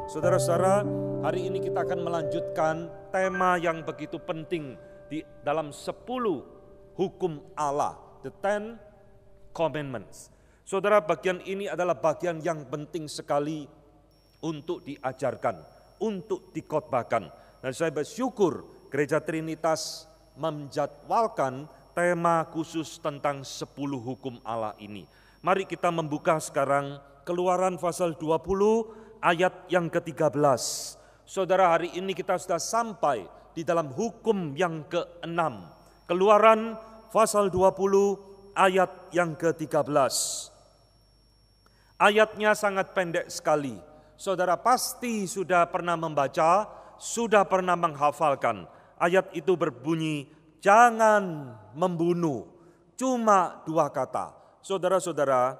Saudara-saudara, hari ini kita akan melanjutkan tema yang begitu penting di dalam 10 hukum Allah, the 10 commandments. Saudara, bagian ini adalah bagian yang penting sekali untuk diajarkan, untuk dikhotbahkan. Dan saya bersyukur Gereja Trinitas menjadwalkan tema khusus tentang 10 hukum Allah ini. Mari kita membuka sekarang Keluaran pasal 20 ayat yang ke-13. Saudara, hari ini kita sudah sampai di dalam hukum yang ke-6. Keluaran pasal 20 ayat yang ke-13. Ayatnya sangat pendek sekali. Saudara pasti sudah pernah membaca, sudah pernah menghafalkan. Ayat itu berbunyi, jangan membunuh. Cuma 2 kata. Saudara-saudara,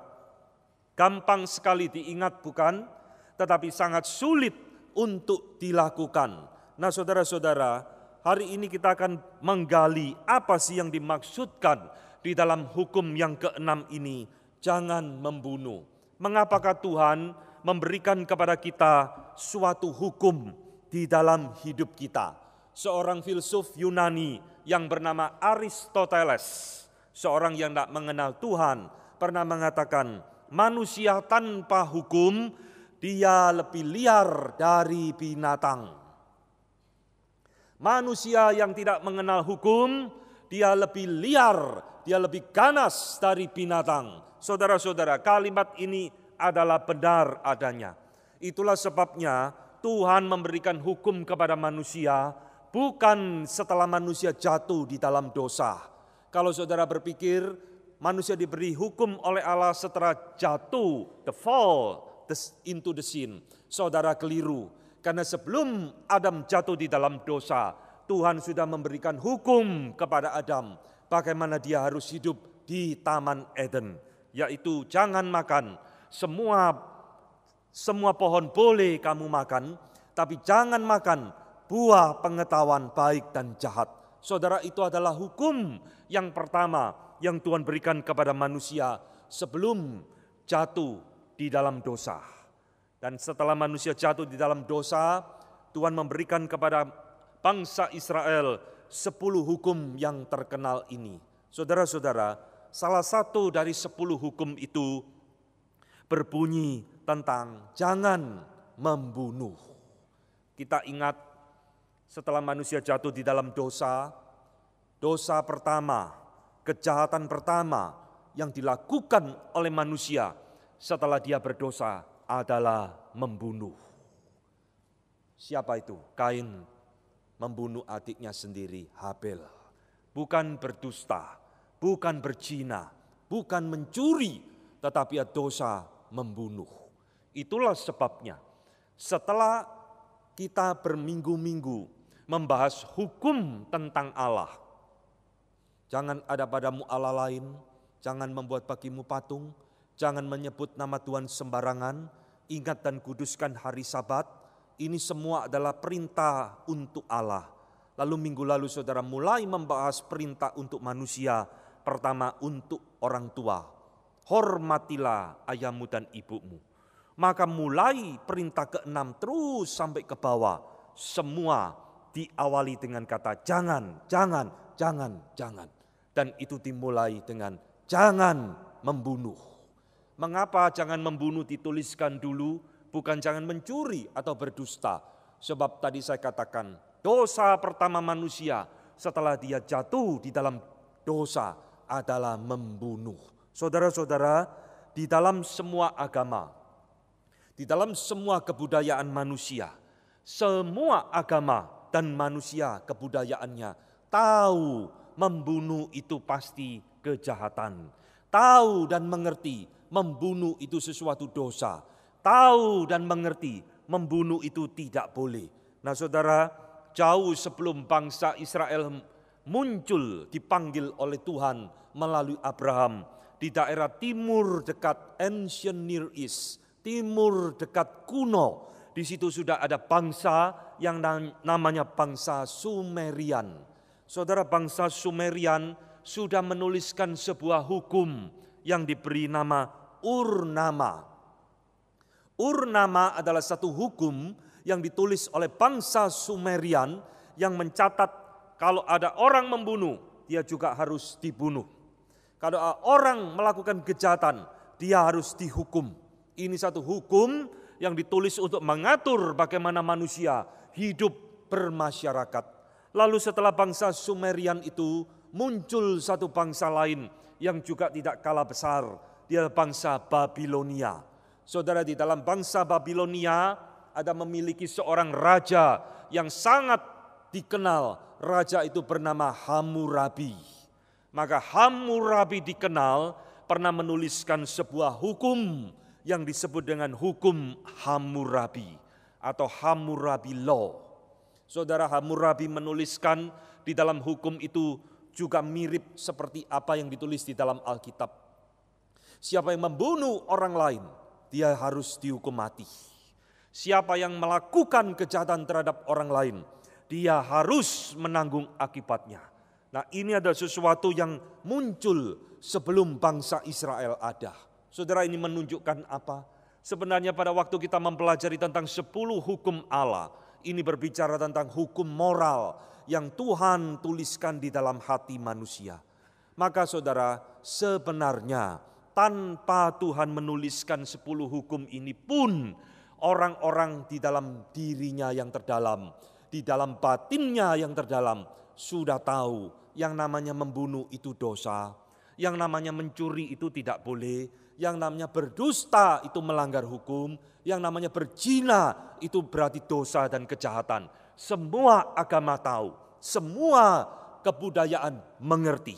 gampang sekali diingat bukan? Tetapi sangat sulit untuk dilakukan. Nah saudara-saudara, hari ini kita akan menggali apa sih yang dimaksudkan di dalam hukum yang ke-6 ini. Jangan membunuh. Mengapakah Tuhan memberikan kepada kita suatu hukum di dalam hidup kita? Seorang filsuf Yunani yang bernama Aristoteles, seorang yang tidak mengenal Tuhan, pernah mengatakan, manusia tanpa hukum, dia lebih liar dari binatang. Manusia yang tidak mengenal hukum, dia lebih liar, dia lebih ganas dari binatang. Saudara-saudara, kalimat ini adalah benar adanya. Itulah sebabnya Tuhan memberikan hukum kepada manusia, bukan setelah manusia jatuh di dalam dosa. Kalau saudara berpikir, manusia diberi hukum oleh Allah setelah jatuh, the fall into the sin. Saudara keliru, karena sebelum Adam jatuh di dalam dosa, Tuhan sudah memberikan hukum kepada Adam bagaimana dia harus hidup di Taman Eden, yaitu jangan makan. Semua pohon boleh kamu makan, tapi jangan makan buah pengetahuan baik dan jahat. Saudara, itu adalah hukum yang pertama yang Tuhan berikan kepada manusia sebelum jatuh di dalam dosa. Dan setelah manusia jatuh di dalam dosa, Tuhan memberikan kepada bangsa Israel 10 hukum yang terkenal ini. Saudara-saudara, salah satu dari 10 hukum itu berbunyi tentang jangan membunuh. Kita ingat setelah manusia jatuh di dalam dosa, dosa pertama, kejahatan pertama yang dilakukan oleh manusia setelah dia berdosa adalah membunuh. Siapa itu? Kain membunuh adiknya sendiri, Habel. Bukan berdusta, bukan berzina, bukan mencuri, tetapi dosa membunuh. Itulah sebabnya setelah kita berminggu-minggu membahas hukum tentang Allah, jangan ada padamu Allah lain, jangan membuat bagimu patung, jangan menyebut nama Tuhan sembarangan, ingat dan kuduskan hari Sabat. Ini semua adalah perintah untuk Allah. Lalu minggu lalu saudara mulai membahas perintah untuk manusia. Pertama untuk orang tua, hormatilah ayahmu dan ibumu. Maka mulai perintah ke-6 terus sampai ke bawah, semua diawali dengan kata jangan, jangan, jangan, jangan. Dan itu dimulai dengan jangan membunuh. Mengapa jangan membunuh dituliskan dulu, bukan jangan mencuri atau berdusta? Sebab tadi saya katakan, dosa pertama manusia setelah dia jatuh di dalam dosa adalah membunuh. Saudara-saudara, di dalam semua agama, di dalam semua kebudayaan manusia, semua agama dan manusia kebudayaannya tahu membunuh itu pasti kejahatan. Tahu dan mengerti membunuh itu sesuatu dosa. Tahu dan mengerti membunuh itu tidak boleh. Nah saudara, jauh sebelum bangsa Israel muncul dipanggil oleh Tuhan melalui Abraham di daerah timur dekat Ancient Near East, timur dekat kuno. Di situ sudah ada bangsa yang namanya bangsa Sumerian. Saudara, bangsa Sumerian sudah menuliskan sebuah hukum yang diberi nama Ur-Nama. Ur-Nama adalah satu hukum yang ditulis oleh bangsa Sumerian yang mencatat kalau ada orang membunuh, dia juga harus dibunuh. Kalau orang melakukan kejahatan, dia harus dihukum. Ini satu hukum yang ditulis untuk mengatur bagaimana manusia hidup bermasyarakat. Lalu setelah bangsa Sumerian itu muncul satu bangsa lain yang juga tidak kalah besar. Dia bangsa Babilonia. Saudara, di dalam bangsa Babilonia ada memiliki seorang raja yang sangat dikenal. Raja itu bernama Hammurabi. Maka Hammurabi dikenal pernah menuliskan sebuah hukum yang disebut dengan hukum Hammurabi atau Hammurabi Law. Saudara, Hammurabi menuliskan di dalam hukum itu juga mirip seperti apa yang ditulis di dalam Alkitab. Siapa yang membunuh orang lain, dia harus dihukum mati. Siapa yang melakukan kejahatan terhadap orang lain, dia harus menanggung akibatnya. Nah, ini adalah sesuatu yang muncul sebelum bangsa Israel ada. Saudara, ini menunjukkan apa? Sebenarnya pada waktu kita mempelajari tentang 10 hukum Allah, ini berbicara tentang hukum moral yang Tuhan tuliskan di dalam hati manusia. Maka saudara, sebenarnya tanpa Tuhan menuliskan 10 hukum ini pun, orang-orang di dalam dirinya yang terdalam, di dalam batinnya yang terdalam, sudah tahu yang namanya membunuh itu dosa, yang namanya mencuri itu tidak boleh, yang namanya berdusta itu melanggar hukum, yang namanya berzina itu berarti dosa dan kejahatan. Semua agama tahu, semua kebudayaan mengerti.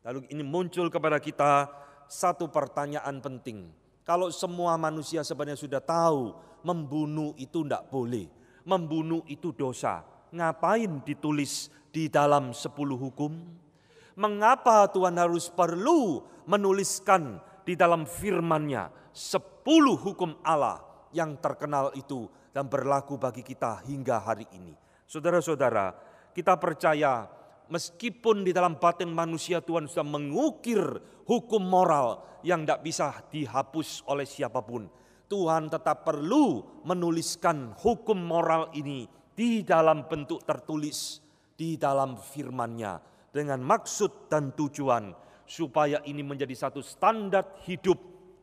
Lalu ini muncul kepada kita satu pertanyaan penting. Kalau semua manusia sebenarnya sudah tahu membunuh itu tidak boleh, membunuh itu dosa, ngapain ditulis di dalam 10 hukum? Mengapa Tuhan harus perlu menuliskan di dalam firman-Nya 10 hukum Allah yang terkenal itu dan berlaku bagi kita hingga hari ini? Saudara-saudara, kita percaya meskipun di dalam batin manusia Tuhan sudah mengukir hukum moral yang tidak bisa dihapus oleh siapapun, Tuhan tetap perlu menuliskan hukum moral ini di dalam bentuk tertulis di dalam firman-Nya dengan maksud dan tujuan supaya ini menjadi satu standar hidup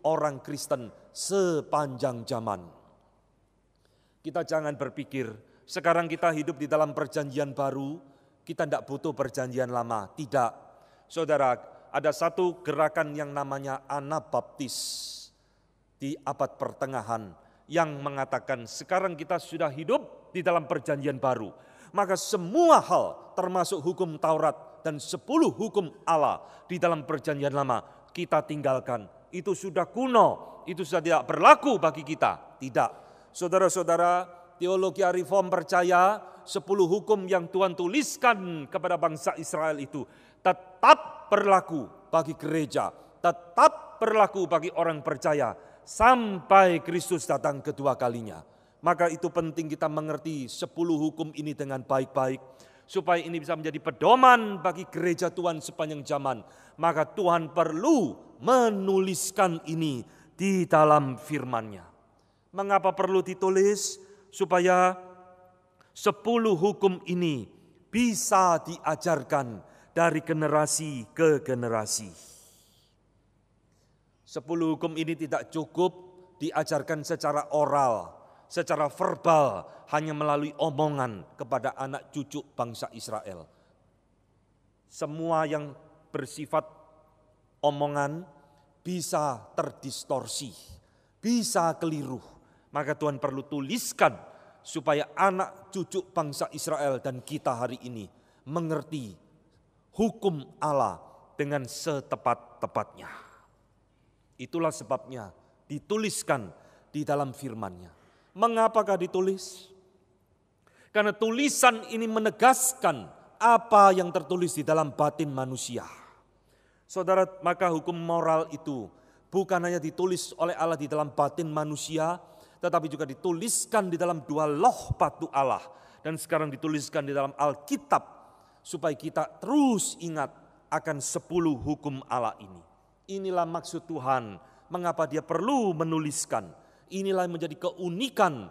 orang Kristen sepanjang zaman. Kita jangan berpikir sekarang kita hidup di dalam perjanjian baru, kita tidak butuh perjanjian lama. Tidak. Saudara, ada satu gerakan yang namanya Anabaptis di abad pertengahan yang mengatakan sekarang kita sudah hidup di dalam perjanjian baru. Maka semua hal termasuk hukum Taurat dan 10 hukum Allah di dalam perjanjian lama kita tinggalkan. Itu sudah kuno, itu sudah tidak berlaku bagi kita. Tidak. Saudara-saudara, teologi reform percaya 10 hukum yang Tuhan tuliskan kepada bangsa Israel itu tetap berlaku bagi gereja, tetap berlaku bagi orang percaya sampai Kristus datang kedua kalinya. Maka itu penting kita mengerti 10 hukum ini dengan baik-baik, supaya ini bisa menjadi pedoman bagi gereja Tuhan sepanjang zaman. Maka Tuhan perlu menuliskan ini di dalam firman-Nya. Mengapa perlu ditulis? Supaya 10 hukum ini bisa diajarkan dari generasi ke generasi. 10 hukum ini tidak cukup diajarkan secara oral, secara verbal, hanya melalui omongan kepada anak cucu bangsa Israel. Semua yang bersifat omongan bisa terdistorsi, bisa keliru. Maka Tuhan perlu tuliskan supaya anak cucu bangsa Israel dan kita hari ini mengerti hukum Allah dengan setepat-tepatnya. Itulah sebabnya dituliskan di dalam firman-Nya. Mengapakah ditulis? Karena tulisan ini menegaskan apa yang tertulis di dalam batin manusia. Saudara, maka hukum moral itu bukan hanya ditulis oleh Allah di dalam batin manusia, tetapi juga dituliskan di dalam 2 loh batu Allah. Dan sekarang dituliskan di dalam Alkitab, supaya kita terus ingat akan 10 hukum Allah ini. Inilah maksud Tuhan mengapa dia perlu menuliskan. Inilah yang menjadi keunikan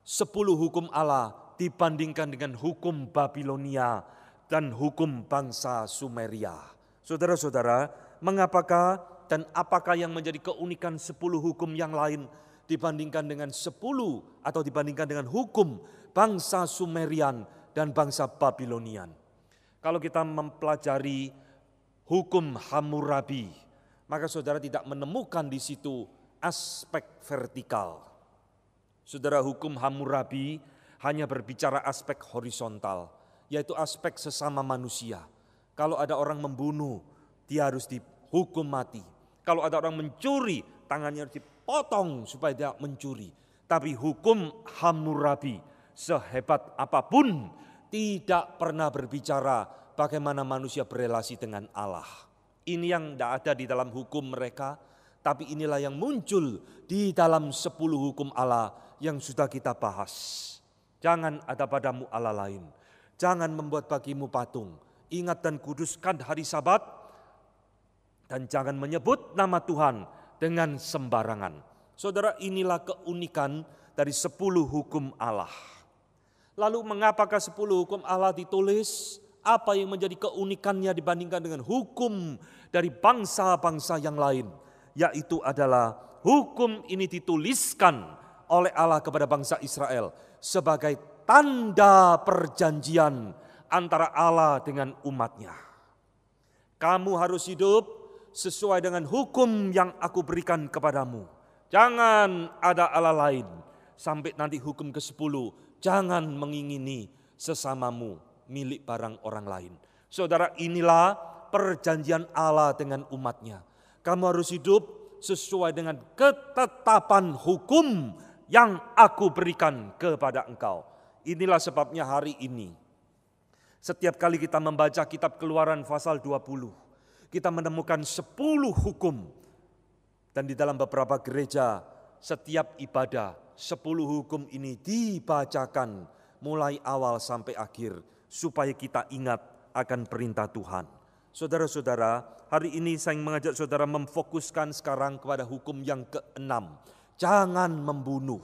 10 hukum Allah dibandingkan dengan hukum Babilonia dan hukum bangsa Sumeria. Saudara-saudara, mengapakah dan apakah yang menjadi keunikan 10 hukum yang lain dibandingkan dengan 10 atau dibandingkan dengan hukum bangsa Sumerian dan bangsa Babilonian? Kalau kita mempelajari hukum Hammurabi, maka saudara tidak menemukan di situ aspek vertikal. Saudara, hukum Hammurabi hanya berbicara aspek horizontal, yaitu aspek sesama manusia. Kalau ada orang membunuh, dia harus dihukum mati. Kalau ada orang mencuri, tangannya harus dipotong supaya dia mencuri. Tapi hukum Hammurabi sehebat apapun tidak pernah berbicara bagaimana manusia berelasi dengan Allah. Ini yang tidak ada di dalam hukum mereka, tapi inilah yang muncul di dalam 10 hukum Allah yang sudah kita bahas. Jangan ada padamu Allah lain. Jangan membuat bagimu patung. Ingat dan kuduskan hari Sabat. Dan jangan menyebut nama Tuhan dengan sembarangan. Saudara, inilah keunikan dari 10 hukum Allah. Lalu mengapakah 10 hukum Allah ditulis? Apa yang menjadi keunikannya dibandingkan dengan hukum dari bangsa-bangsa yang lain? Yaitu adalah hukum ini dituliskan oleh Allah kepada bangsa Israel sebagai tanda perjanjian antara Allah dengan umatnya. Kamu harus hidup sesuai dengan hukum yang aku berikan kepadamu. Jangan ada Allah lain. Sampai nanti hukum ke-10, jangan mengingini sesamamu milik barang orang lain. Saudara, inilah perjanjian Allah dengan umatnya. Kamu harus hidup sesuai dengan ketetapan hukum yang aku berikan kepada engkau. Inilah sebabnya hari ini, setiap kali kita membaca kitab Keluaran pasal 20, kita menemukan 10 hukum. Dan di dalam beberapa gereja, setiap ibadah, 10 hukum ini dibacakan mulai awal sampai akhir, supaya kita ingat akan perintah Tuhan. Saudara-saudara, hari ini saya mengajak saudara memfokuskan sekarang kepada hukum yang ke-6. Jangan membunuh.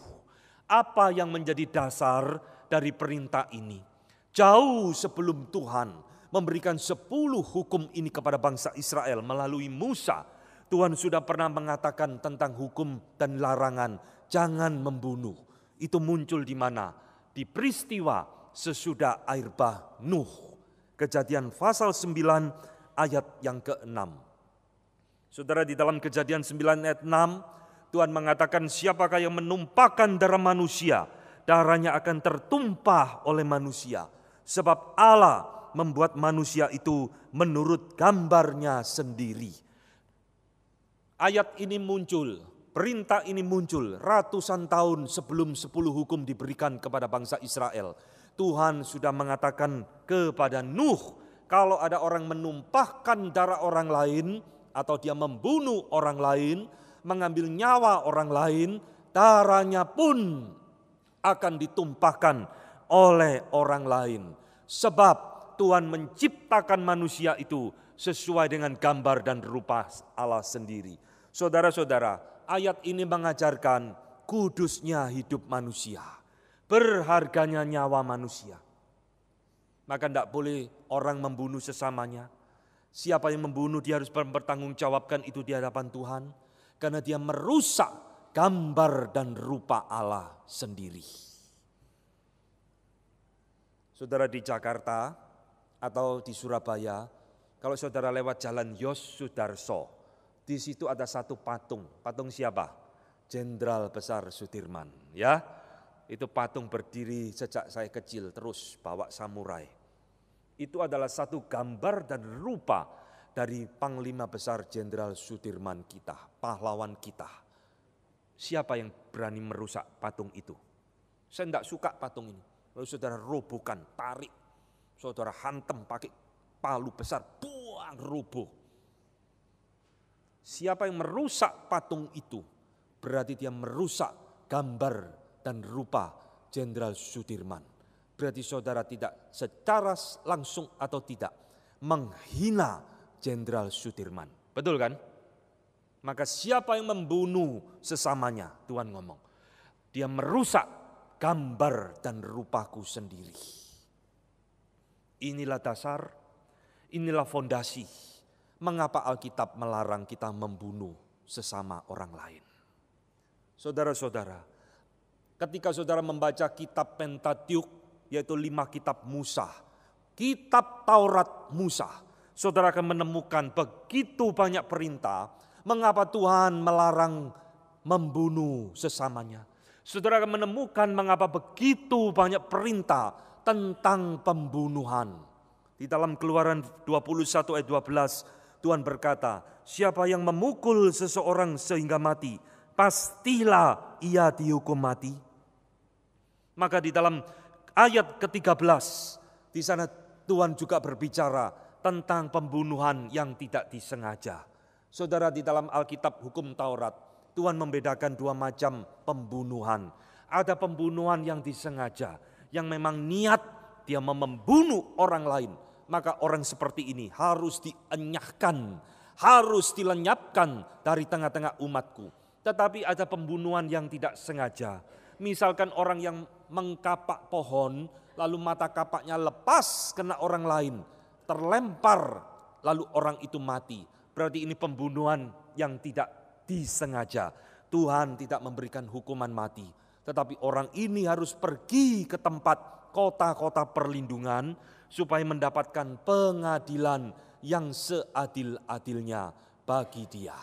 Apa yang menjadi dasar dari perintah ini? Jauh sebelum Tuhan memberikan 10 hukum ini kepada bangsa Israel melalui Musa, Tuhan sudah pernah mengatakan tentang hukum dan larangan jangan membunuh. Itu muncul di mana? Di peristiwa sesudah air bah Nuh. Kejadian pasal 9 ayat yang ke-6. Saudara, di dalam Kejadian 9 ayat 6, Tuhan mengatakan siapakah yang menumpahkan darah manusia, darahnya akan tertumpah oleh manusia. Sebab Allah membuat manusia itu menurut gambarnya sendiri. Ayat ini muncul, perintah ini muncul ratusan tahun sebelum 10 hukum diberikan kepada bangsa Israel. Tuhan sudah mengatakan kepada Nuh, kalau ada orang menumpahkan darah orang lain atau dia membunuh orang lain, mengambil nyawa orang lain, darahnya pun akan ditumpahkan oleh orang lain. Sebab Tuhan menciptakan manusia itu sesuai dengan gambar dan rupa Allah sendiri. Saudara-saudara, ayat ini mengajarkan kudusnya hidup manusia, berharganya nyawa manusia. Maka tidak boleh orang membunuh sesamanya. Siapa yang membunuh dia harus mempertanggungjawabkan itu di hadapan Tuhan. Karena dia merusak gambar dan rupa Allah sendiri. Saudara, di Jakarta atau di Surabaya, kalau saudara lewat jalan Yos Sudarso, di situ ada satu patung. Patung siapa? Jenderal Besar Sudirman. Ya, itu patung berdiri sejak saya kecil terus bawa samurai. Itu adalah satu gambar dan rupa dari Panglima Besar Jenderal Sudirman kita, pahlawan kita. Siapa yang berani merusak patung itu? Saya tidak suka patung ini. Lalu saudara robohkan, tarik. Saudara hantam pakai palu besar, buang, roboh. Siapa yang merusak patung itu, berarti dia merusak gambar dan rupa Jenderal Sudirman. Berarti saudara tidak secara langsung atau tidak menghina Jenderal Sudirman. Betul kan? Maka siapa yang membunuh sesamanya, Tuhan ngomong, dia merusak gambar dan rupaku sendiri. Inilah dasar, inilah fondasi mengapa Alkitab melarang kita membunuh sesama orang lain. Saudara-saudara, ketika saudara membaca kitab Pentateuch, yaitu 5 kitab Musa, kitab Taurat Musa, saudara akan menemukan begitu banyak perintah mengapa Tuhan melarang membunuh sesamanya. Saudara akan menemukan mengapa begitu banyak perintah tentang pembunuhan. Di dalam Keluaran 21 ayat 12, Tuhan berkata, siapa yang memukul seseorang sehingga mati, pastilah ia dihukum mati. Maka di dalam ayat ke-13, di sana Tuhan juga berbicara tentang pembunuhan yang tidak disengaja. Saudara, di dalam Alkitab hukum Taurat, Tuhan membedakan 2 macam pembunuhan. Ada pembunuhan yang disengaja, yang memang niat dia membunuh orang lain. Maka orang seperti ini harus dienyahkan, harus dilenyapkan dari tengah-tengah umatku. Tetapi ada pembunuhan yang tidak sengaja. Misalkan orang yang mengkapak pohon, lalu mata kapaknya lepas kena orang lain, terlempar, lalu orang itu mati. Berarti ini pembunuhan yang tidak disengaja. Tuhan tidak memberikan hukuman mati. Tetapi orang ini harus pergi ke tempat kota-kota perlindungan supaya mendapatkan pengadilan yang seadil-adilnya bagi dia.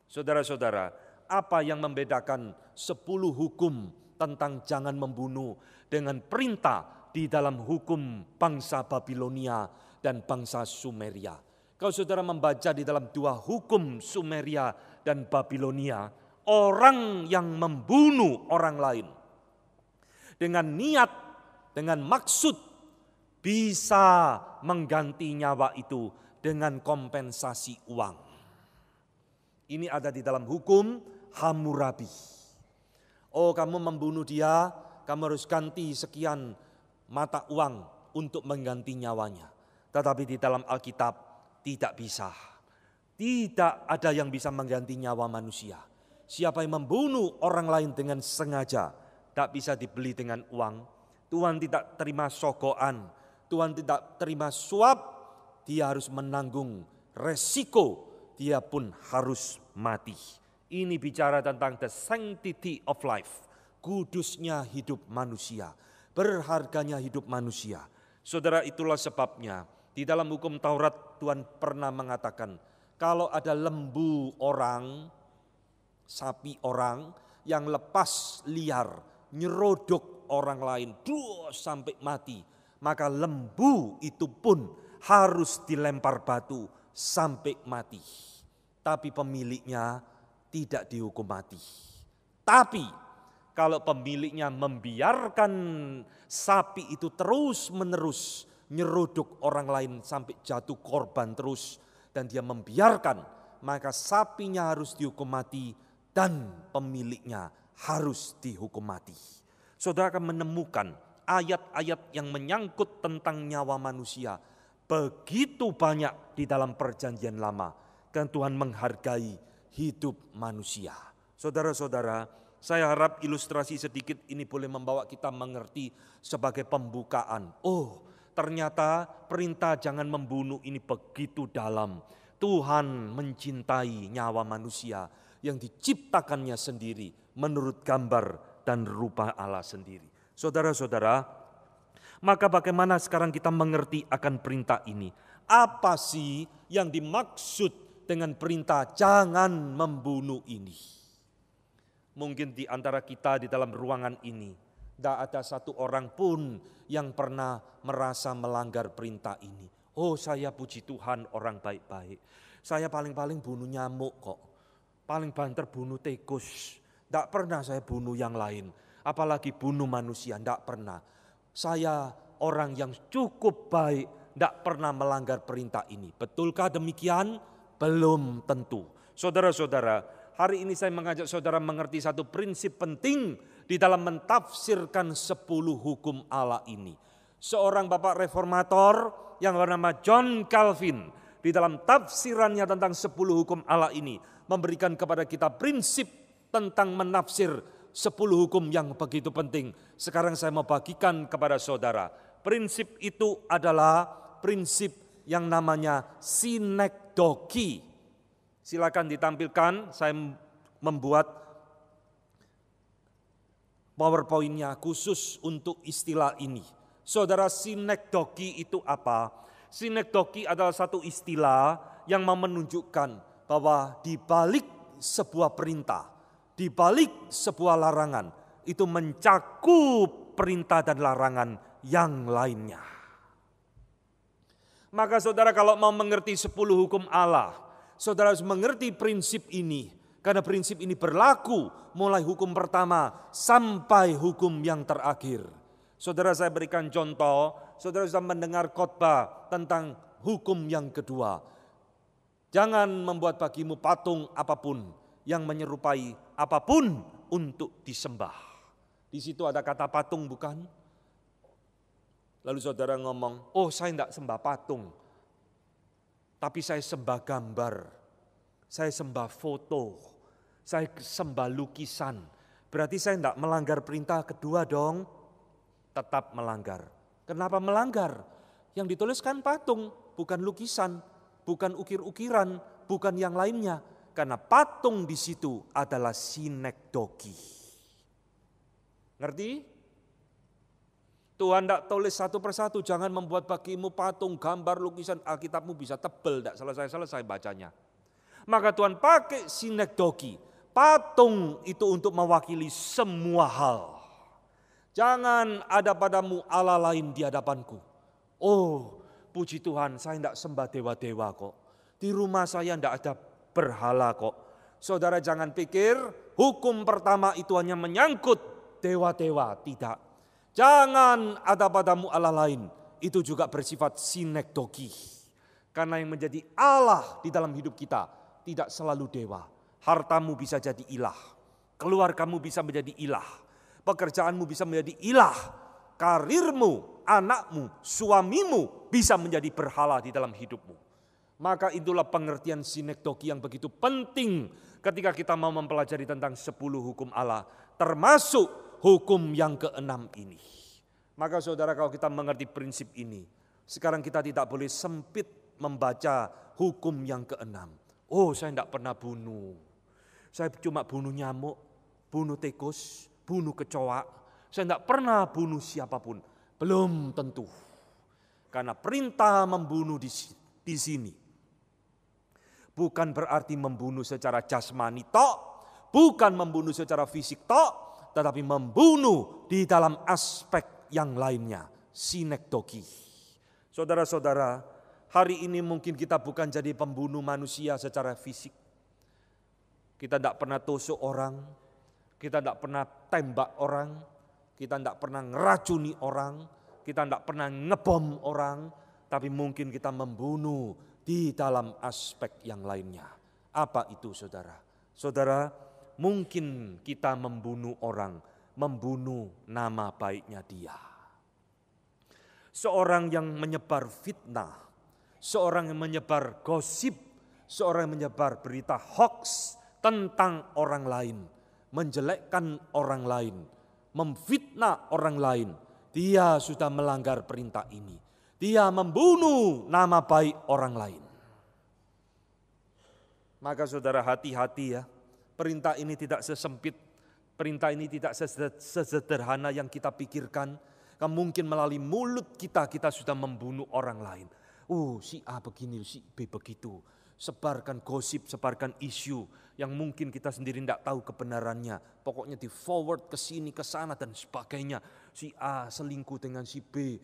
Saudara-saudara, apa yang membedakan 10 hukum tentang jangan membunuh dengan perintah di dalam hukum bangsa Babilonia dan bangsa Sumeria? Kalau saudara membaca di dalam 2 hukum Sumeria dan Babilonia, orang yang membunuh orang lain dengan niat, dengan maksud bisa mengganti nyawa itu dengan kompensasi uang. Ini ada di dalam hukum Hammurabi. Oh, kamu membunuh dia, kamu harus ganti sekian mata uang untuk mengganti nyawanya. Tetapi di dalam Alkitab tidak bisa. Tidak ada yang bisa mengganti nyawa manusia. Siapa yang membunuh orang lain dengan sengaja, tak bisa dibeli dengan uang. Tuhan tidak terima sogokan, Tuhan tidak terima suap, dia harus menanggung resiko, dia pun harus mati. Ini bicara tentang the sanctity of life, kudusnya hidup manusia, berharganya hidup manusia. Saudara, itulah sebabnya di dalam hukum Taurat Tuhan pernah mengatakan, kalau ada lembu orang, sapi orang yang lepas liar, nyerodok orang lain, sampai mati, maka lembu itu pun harus dilempar batu sampai mati. Tapi pemiliknya tidak dihukum mati. Tapi kalau pemiliknya membiarkan sapi itu terus-menerus nyeruduk orang lain sampai jatuh korban terus, dan dia membiarkan, maka sapinya harus dihukum mati dan pemiliknya harus dihukum mati. Saudara akan menemukan ayat-ayat yang menyangkut tentang nyawa manusia begitu banyak di dalam Perjanjian Lama, dan Tuhan menghargai hidup manusia. Saudara-saudara, saya harap ilustrasi sedikit ini boleh membawa kita mengerti sebagai pembukaan. Oh, ternyata perintah jangan membunuh ini begitu dalam. Tuhan mencintai nyawa manusia yang diciptakannya sendiri menurut gambar dan rupa Allah sendiri. Saudara-saudara, maka bagaimana sekarang kita mengerti akan perintah ini? Apa sih yang dimaksud dengan perintah jangan membunuh ini? Mungkin di antara kita di dalam ruangan ini, tidak ada satu orang pun yang pernah merasa melanggar perintah ini. Oh, saya puji Tuhan orang baik-baik. Saya paling-paling bunuh nyamuk kok. Paling banter bunuh tikus. Tidak pernah saya bunuh yang lain. Apalagi bunuh manusia, tidak pernah. Saya orang yang cukup baik, tidak pernah melanggar perintah ini. Betulkah demikian? Belum tentu. Saudara-saudara, hari ini saya mengajak saudara mengerti satu prinsip penting di dalam mentafsirkan 10 hukum Allah ini. Seorang bapak reformator yang bernama John Calvin, di dalam tafsirannya tentang 10 hukum Allah ini memberikan kepada kita prinsip tentang menafsir 10 hukum yang begitu penting. Sekarang saya mau bagikan kepada saudara. Prinsip itu adalah prinsip yang namanya sinekdoki. Silakan ditampilkan, saya membuat PowerPoint-nya khusus untuk istilah ini. Saudara, sinekdoki itu apa? Sinekdoki adalah satu istilah yang menunjukkan bahwa di balik sebuah perintah, di balik sebuah larangan, itu mencakup perintah dan larangan yang lainnya. Maka saudara kalau mau mengerti 10 hukum Allah, saudara harus mengerti prinsip ini. Karena prinsip ini berlaku mulai hukum pertama sampai hukum yang terakhir. Saudara, saya berikan contoh, saudara sudah mendengar khotbah tentang hukum yang kedua. Jangan membuat bagimu patung apapun yang menyerupai apapun untuk disembah. Di situ ada kata patung, bukan? Lalu saudara ngomong, oh saya tidak sembah patung, tapi saya sembah gambar, saya sembah foto, saya sembah lukisan. Berarti saya tidak melanggar perintah kedua dong. Tetap melanggar. Kenapa melanggar? Yang dituliskan patung, bukan lukisan, bukan ukir-ukiran, bukan yang lainnya. Karena patung di situ adalah sinekdoki. Ngerti? Tuhan tidak tulis satu persatu, jangan membuat bagimu patung, gambar, lukisan. Alkitabmu bisa tebel, tidak selesai-selesai bacanya. Maka Tuhan pakai sinekdoki. Patung itu untuk mewakili semua hal. Jangan ada padamu Allah lain di hadapanku. Oh, puji Tuhan, saya tidak sembah dewa-dewa kok. Di rumah saya tidak ada berhala kok. Saudara jangan pikir hukum pertama itu hanya menyangkut dewa-dewa. Tidak. Jangan ada padamu Allah lain. Itu juga bersifat sinekdoki. Karena yang menjadi Allah di dalam hidup kita tidak selalu dewa. Hartamu bisa jadi ilah. Keluargamu bisa menjadi ilah. Pekerjaanmu bisa menjadi ilah. Karirmu, anakmu, suamimu bisa menjadi berhala di dalam hidupmu. Maka itulah pengertian sinekdoki yang begitu penting ketika kita mau mempelajari tentang 10 hukum Allah. Termasuk hukum yang ke-6 ini. Maka saudara, kalau kita mengerti prinsip ini, sekarang kita tidak boleh sempit membaca hukum yang ke-6. Oh, saya tidak pernah bunuh. Saya cuma bunuh nyamuk, bunuh tikus, bunuh kecoa. Saya tidak pernah bunuh siapapun. Belum tentu. Karena perintah membunuh di sini bukan berarti membunuh secara jasmani tok, bukan membunuh secara fisik tok, tetapi membunuh di dalam aspek yang lainnya, sinekdoki. Saudara-saudara, hari ini mungkin kita bukan jadi pembunuh manusia secara fisik. Kita tidak pernah tusuk orang, kita tidak pernah tembak orang, kita tidak pernah ngeracuni orang, kita tidak pernah ngebom orang, tapi mungkin kita membunuh di dalam aspek yang lainnya. Apa itu saudara? Saudara, mungkin kita membunuh orang, membunuh nama baiknya dia. Seorang yang menyebar fitnah, seorang yang menyebar gosip, seorang yang menyebar berita hoax tentang orang lain, menjelekkan orang lain, memfitnah orang lain, dia sudah melanggar perintah ini. Dia membunuh nama baik orang lain. Maka saudara hati-hati ya, perintah ini tidak sesempit, perintah ini tidak sesederhana yang kita pikirkan. Mungkin melalui mulut kita sudah membunuh orang lain. Si A begini, si B begitu. Sebarkan gosip, sebarkan isu yang mungkin kita sendiri tidak tahu kebenarannya. Pokoknya di forward ke sini, ke sana dan sebagainya. Si A selingkuh dengan si B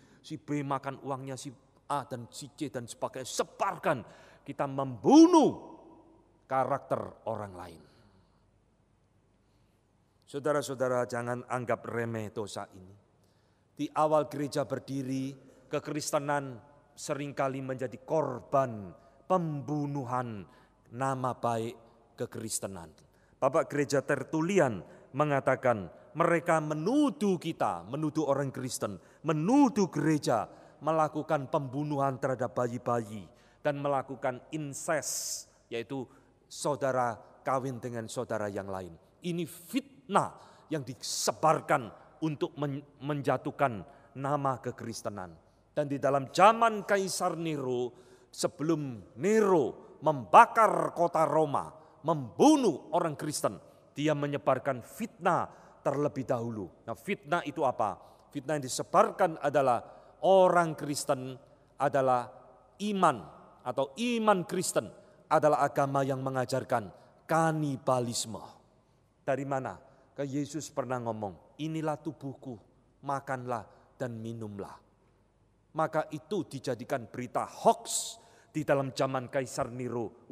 makan uangnya si A dan si C dan sebagainya. Sebarkan, kita membunuh karakter orang lain. Saudara-saudara, jangan anggap remeh dosa ini. Di awal gereja berdiri, kekristenan seringkali menjadi korban pembunuhan nama baik kekristenan. Bapak Gereja Tertulian mengatakan mereka menuduh kita, menuduh orang Kristen, menuduh gereja melakukan pembunuhan terhadap bayi-bayi, dan melakukan incest, yaitu saudara kawin dengan saudara yang lain. Ini fitnah yang disebarkan untuk menjatuhkan nama kekristenan. Dan di dalam zaman Kaisar Nero, sebelum Nero membakar kota Roma, membunuh orang Kristen, dia menyebarkan fitnah terlebih dahulu. Nah, fitnah itu apa? Fitnah yang disebarkan adalah orang Kristen adalah iman atau iman Kristen adalah agama yang mengajarkan kanibalisme. Dari mana? Ke Yesus pernah ngomong, inilah tubuhku, makanlah dan minumlah. Maka itu dijadikan berita hoax di dalam zaman Kaisar Nero.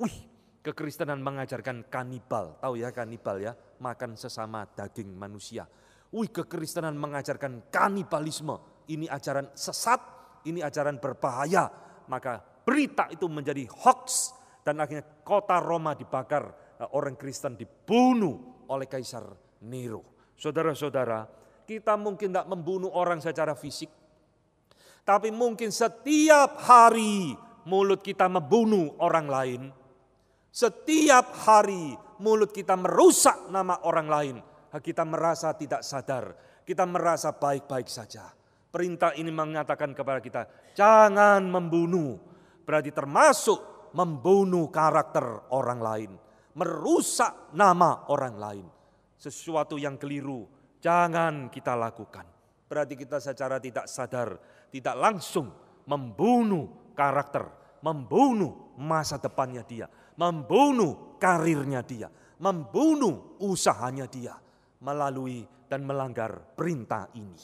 Kekristenan mengajarkan kanibal, tahu ya kanibal ya, makan sesama daging manusia. Kekristenan mengajarkan kanibalisme, ini ajaran sesat, ini ajaran berbahaya. Maka berita itu menjadi hoax dan akhirnya kota Roma dibakar, orang Kristen dibunuh oleh Kaisar Nero. Saudara-saudara, kita mungkin tidak membunuh orang secara fisik, tapi mungkin setiap hari mulut kita membunuh orang lain. Setiap hari mulut kita merusak nama orang lain. Kita merasa tidak sadar, kita merasa baik-baik saja. Perintah ini mengatakan kepada kita, jangan membunuh. Berarti termasuk membunuh karakter orang lain, merusak nama orang lain. Sesuatu yang keliru, jangan kita lakukan. Berarti kita secara tidak sadar, tidak langsung membunuh karakter, membunuh masa depannya dia, membunuh karirnya dia, membunuh usahanya dia, melalui dan melanggar perintah ini.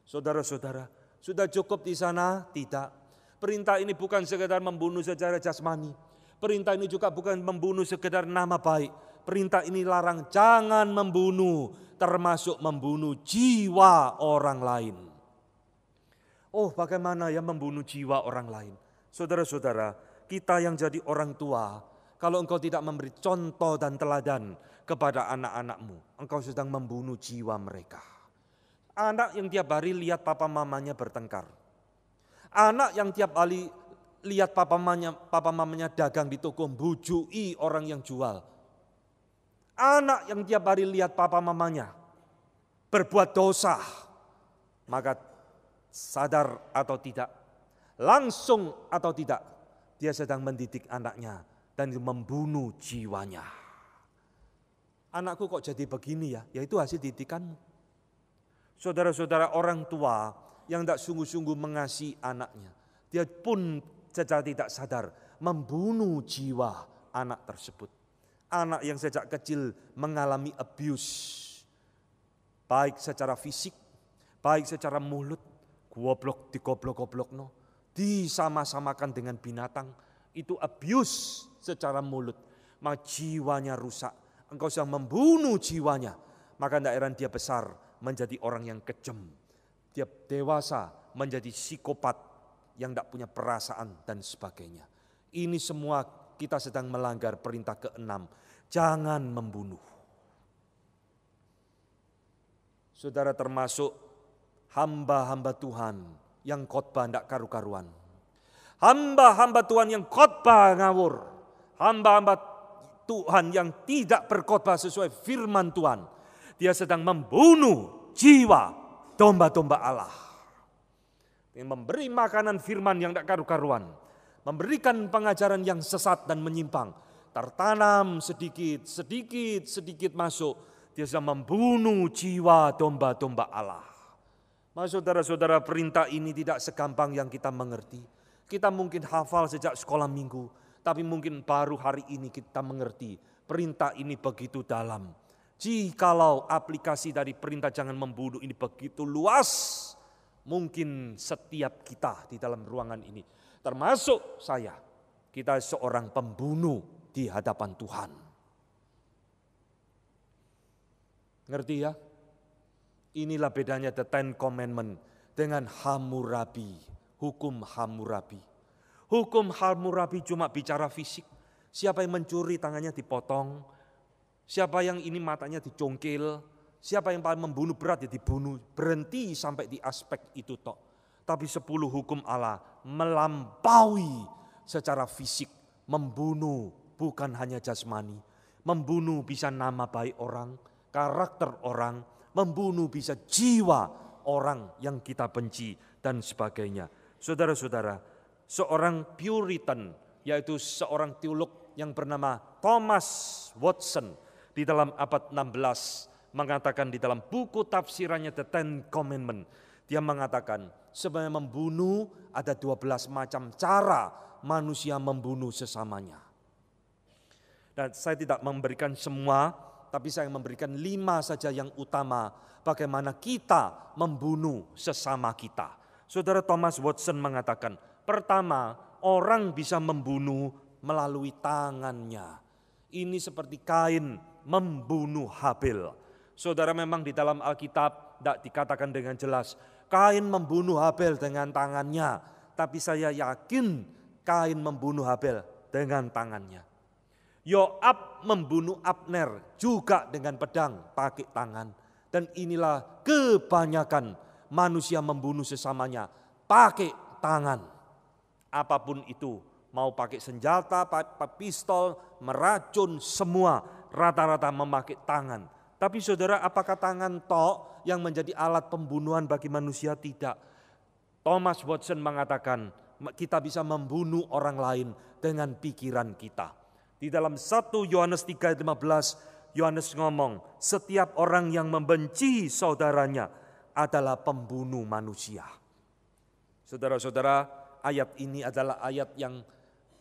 Saudara-saudara, sudah cukup di sana? Tidak. Perintah ini bukan sekedar membunuh secara jasmani. Perintah ini juga bukan membunuh sekedar nama baik. Perintah ini larang jangan membunuh, termasuk membunuh jiwa orang lain. Bagaimana ya membunuh jiwa orang lain? Saudara-saudara, kita yang jadi orang tua, kalau engkau tidak memberi contoh dan teladan kepada anak-anakmu, engkau sedang membunuh jiwa mereka. Anak yang tiap hari lihat papa mamanya bertengkar. Anak yang tiap hari lihat papa mamanya dagang di toko, bujui orang yang jual. Anak yang tiap hari lihat papa mamanya berbuat dosa, maka sadar atau tidak, langsung atau tidak, dia sedang mendidik anaknya dan membunuh jiwanya. Anakku kok jadi begini ya? Ya itu hasil didikanmu. Saudara-saudara, orang tua yang tidak sungguh-sungguh mengasihi anaknya, dia pun secara tidak sadar membunuh jiwa anak tersebut. Anak yang sejak kecil mengalami abuse, baik secara fisik, baik secara mulut, goblok digoblok-goblokno, disama-samakan dengan binatang, itu abuse secara mulut, maka jiwanya rusak. Engkau sedang membunuh jiwanya, maka tidak heran dia besar menjadi orang yang kejam. Dia dewasa menjadi psikopat yang tidak punya perasaan dan sebagainya. Ini semua kita sedang melanggar perintah ke-6, jangan membunuh. Saudara, termasuk hamba-hamba Tuhan yang khotbah tidak karu-karuan. Hamba-hamba Tuhan yang khotbah ngawur. Hamba-hamba Tuhan yang tidak berkhotbah sesuai firman Tuhan. Dia sedang membunuh jiwa domba-domba Allah. Yang memberi makanan firman yang tidak karu-karuan. Memberikan pengajaran yang sesat dan menyimpang. Tertanam sedikit masuk. Dia sedang membunuh jiwa domba-domba Allah. Mas saudara-saudara, perintah ini tidak segampang yang kita mengerti. Kita mungkin hafal sejak sekolah minggu, tapi mungkin baru hari ini kita mengerti. Perintah ini begitu dalam. Jikalau aplikasi dari perintah jangan membunuh ini begitu luas, mungkin setiap kita di dalam ruangan ini, termasuk saya, kita seorang pembunuh di hadapan Tuhan. Ngerti ya? Inilah bedanya the Ten Commandment dengan Hammurabi, hukum Hammurabi. Hukum Hammurabi cuma bicara fisik. Siapa yang mencuri tangannya dipotong, siapa yang ini matanya dicongkel, siapa yang paling membunuh berat ya dibunuh. Berhenti sampai di aspek itu tok. Tapi 10 hukum Allah melampaui secara fisik, membunuh bukan hanya jasmani. Membunuh bisa nama baik orang, karakter orang, membunuh bisa jiwa orang yang kita benci dan sebagainya. Saudara-saudara, seorang Puritan, yaitu seorang teolog yang bernama Thomas Watson di dalam abad 16 mengatakan di dalam buku tafsirannya The Ten Commandments, dia mengatakan sebenarnya membunuh ada 12 macam cara manusia membunuh sesamanya. Dan saya tidak memberikan semua, tapi saya memberikan 5 saja yang utama bagaimana kita membunuh sesama kita. Saudara Thomas Watson mengatakan, pertama, orang bisa membunuh melalui tangannya. Ini seperti Kain membunuh Habil. Saudara, memang di dalam Alkitab tidak dikatakan dengan jelas Kain membunuh Habil dengan tangannya, tapi saya yakin Kain membunuh Habil dengan tangannya. Yoab membunuh Abner juga dengan pedang pakai tangan. Dan inilah kebanyakan manusia membunuh sesamanya pakai tangan. Apapun itu, mau pakai senjata, pakai pistol, meracun, semua rata-rata memakai tangan. Tapi saudara, apakah tangan tok yang menjadi alat pembunuhan bagi manusia? Tidak. Thomas Watson mengatakan kita bisa membunuh orang lain dengan pikiran kita. Di dalam 1 Yohanes 3:15, Yohanes ngomong, setiap orang yang membenci saudaranya adalah pembunuh manusia. Saudara-saudara, ayat ini adalah ayat yang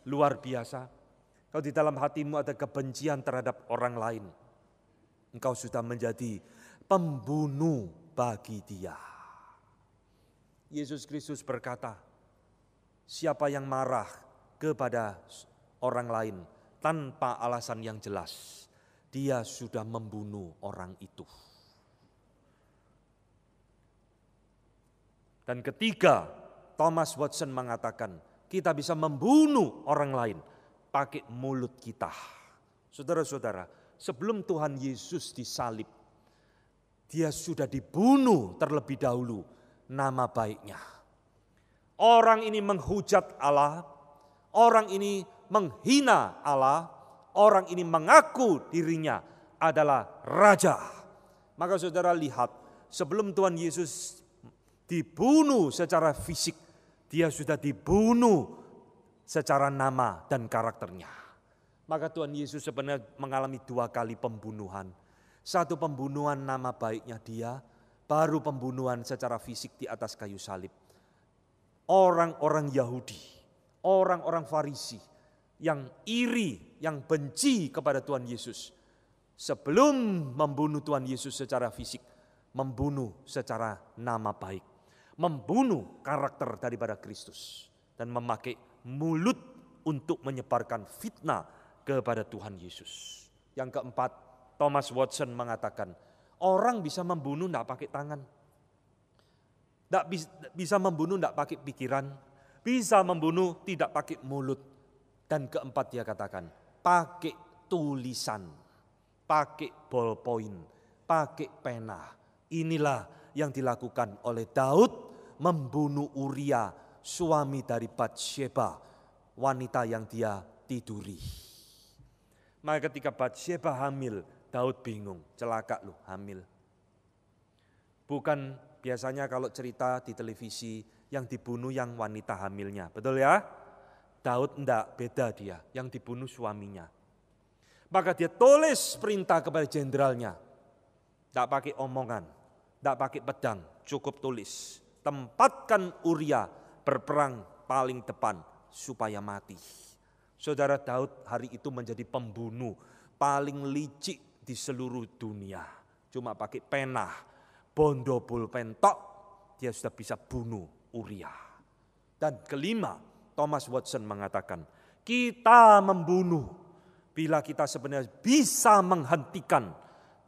luar biasa. Kalau di dalam hatimu ada kebencian terhadap orang lain, engkau sudah menjadi pembunuh bagi dia. Yesus Kristus berkata, siapa yang marah kepada orang lain tanpa alasan yang jelas, dia sudah membunuh orang itu. Dan ketiga, Thomas Watson mengatakan, kita bisa membunuh orang lain pakai mulut kita. Saudara-saudara, sebelum Tuhan Yesus disalib, dia sudah dibunuh terlebih dahulu nama baiknya. Orang ini menghujat Allah, orang ini menghina Allah, orang ini mengaku dirinya adalah raja. Maka saudara lihat, sebelum Tuhan Yesus dibunuh secara fisik, dia sudah dibunuh secara nama dan karakternya. Maka Tuhan Yesus sebenarnya mengalami 2 kali pembunuhan. Satu pembunuhan nama baiknya dia, baru pembunuhan secara fisik di atas kayu salib. Orang-orang Yahudi, orang-orang Farisi yang iri, yang benci kepada Tuhan Yesus, sebelum membunuh Tuhan Yesus secara fisik, membunuh secara nama baik, membunuh karakter daripada Kristus, dan memakai mulut untuk menyebarkan fitnah kepada Tuhan Yesus. Yang keempat, Thomas Watson mengatakan, orang bisa membunuh tidak pakai tangan, tidak bisa membunuh tidak pakai pikiran, bisa membunuh tidak pakai mulut. Dan keempat dia katakan, pakai tulisan, pakai ballpoint, pakai pena. Inilah yang dilakukan oleh Daud membunuh Uria, suami dari Batsheba, wanita yang dia tiduri. Maka ketika Batsheba hamil, Daud bingung, celaka loh hamil. Bukan biasanya kalau cerita di televisi yang dibunuh yang wanita hamilnya, betul ya? Daud enggak, beda dia, yang dibunuh suaminya. Maka dia tulis perintah kepada jenderalnya. Enggak pakai omongan, enggak pakai pedang, cukup tulis. Tempatkan Uria berperang paling depan supaya mati. Saudara, Daud hari itu menjadi pembunuh paling licik di seluruh dunia. Cuma pakai pena, bondo pulpen tok, dia sudah bisa bunuh Uria. Dan kelima, Thomas Watson mengatakan, kita membunuh bila kita sebenarnya bisa menghentikan,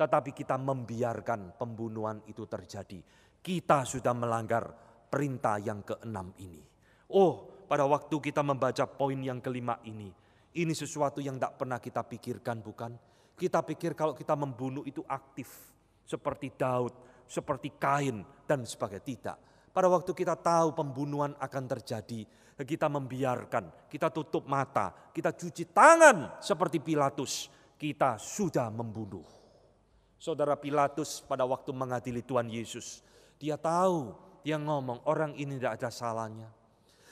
tetapi kita membiarkan pembunuhan itu terjadi. Kita sudah melanggar perintah yang ke-6 ini. Pada waktu kita membaca poin yang kelima ini sesuatu yang tidak pernah kita pikirkan, bukan? Kita pikir kalau kita membunuh itu aktif, seperti Daud, seperti Kain, dan sebagainya. Tidak. Pada waktu kita tahu pembunuhan akan terjadi, kita membiarkan, kita tutup mata, kita cuci tangan seperti Pilatus, kita sudah membunuh. Saudara, Pilatus pada waktu mengadili Tuhan Yesus, dia tahu, dia ngomong orang ini tidak ada salahnya.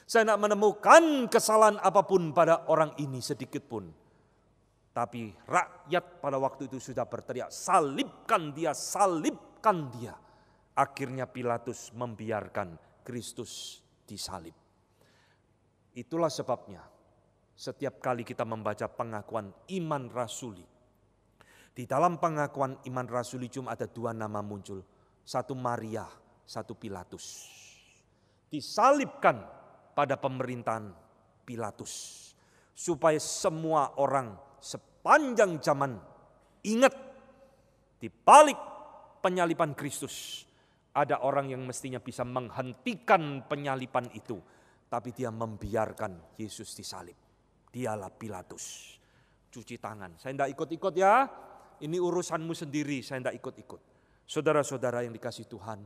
Saya tidak menemukan kesalahan apapun pada orang ini sedikit pun. Tapi rakyat pada waktu itu sudah berteriak, salibkan dia, salibkan dia. Akhirnya Pilatus membiarkan Kristus disalib. Itulah sebabnya setiap kali kita membaca pengakuan iman rasuli, di dalam pengakuan iman rasuli cuma ada 2 nama muncul. Satu Maria, satu Pilatus. Disalibkan pada pemerintahan Pilatus. Supaya semua orang sepanjang zaman ingat, di balik penyaliban Kristus ada orang yang mestinya bisa menghentikan penyaliban itu, tapi dia membiarkan Yesus disalib. Dialah Pilatus. Cuci tangan. Saya tidak ikut-ikut ya. Ini urusanmu sendiri, saya tidak ikut-ikut. Saudara-saudara yang dikasihi Tuhan,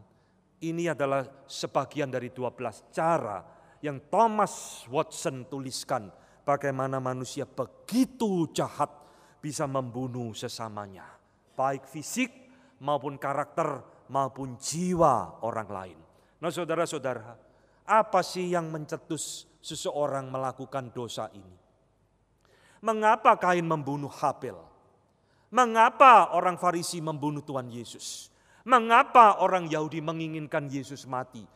ini adalah sebagian dari 12 cara yang Thomas Watson tuliskan. Bagaimana manusia begitu jahat bisa membunuh sesamanya. Baik fisik maupun karakter maupun jiwa orang lain. Nah saudara-saudara, apa sih yang mencetus seseorang melakukan dosa ini? Mengapa Kain membunuh Habel? Mengapa orang Farisi membunuh Tuhan Yesus? Mengapa orang Yahudi menginginkan Yesus mati?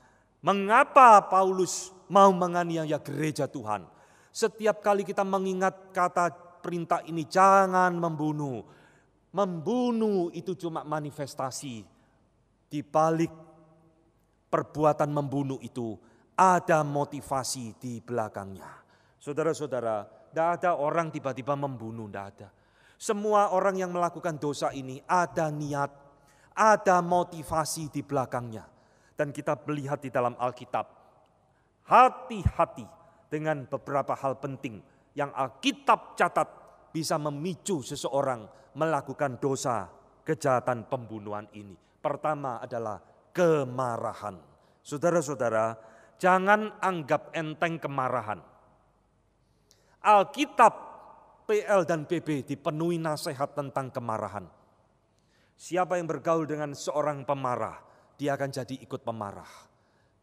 Mengapa Paulus mau menganiaya gereja Tuhan? Setiap kali kita mengingat kata perintah ini, jangan membunuh. Membunuh itu cuma manifestasi. Di balik perbuatan membunuh itu ada motivasi di belakangnya. Saudara-saudara, tidak ada orang tiba-tiba membunuh, tidak ada. Semua orang yang melakukan dosa ini ada niat, ada motivasi di belakangnya. Dan kita melihat di dalam Alkitab, hati-hati dengan beberapa hal penting yang Alkitab catat bisa memicu seseorang melakukan dosa kejahatan pembunuhan ini. Pertama adalah kemarahan. Saudara-saudara, jangan anggap enteng kemarahan. Alkitab, PL dan PB dipenuhi nasihat tentang kemarahan. Siapa yang bergaul dengan seorang pemarah, dia akan jadi ikut pemarah.